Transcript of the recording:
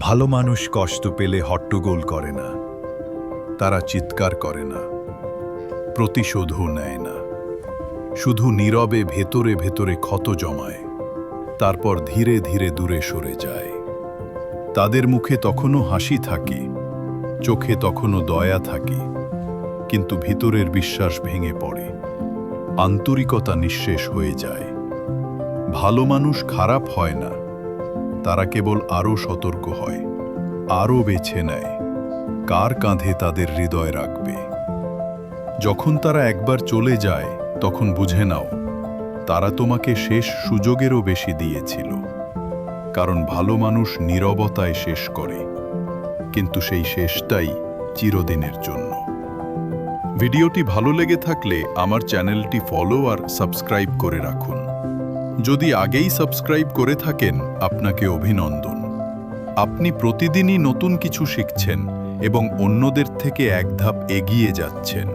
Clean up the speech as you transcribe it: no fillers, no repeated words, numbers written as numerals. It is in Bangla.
ভালো মানুষ কষ্ট পেলে হট্টগোল করে না, তারা চিৎকার করে না, প্রতিশোধও নেয় না, শুধু নীরবে ভেতরে ভেতরে ক্ষত জমায়, তারপর ধীরে ধীরে দূরে সরে যায়। তাদের মুখে তখনও হাসি থাকে, চোখে তখনও দয়া থাকে, কিন্তু ভিতরের বিশ্বাস ভেঙে পড়ে, আন্তরিকতা নিঃশেষ হয়ে যায়। ভালো মানুষ খারাপ হয় না, তারা কেবল আরও সতর্ক হয়, আরও বেছে নেয় কার কাঁধে তাদের হৃদয় রাখবে। যখন তারা একবার চলে যায় তখন বুঝে নাও তারা তোমাকে শেষ সুযোগেরও বেশি দিয়েছিল। কারণ ভালো মানুষ নীরবতায় শেষ করে, কিন্তু সেই শেষটাই চিরদিনের জন্য। ভিডিওটি ভালো লেগে থাকলে আমার চ্যানেলটি ফলো আর সাবস্ক্রাইব করে রাখুন। যদি আগেই সাবস্ক্রাইব করে থাকেন, আপনাকে অভিনন্দন। আপনি প্রতিদিনই নতুন কিছু শিখছেন এবং অন্যদের থেকে এক ধাপ এগিয়ে যাচ্ছেন।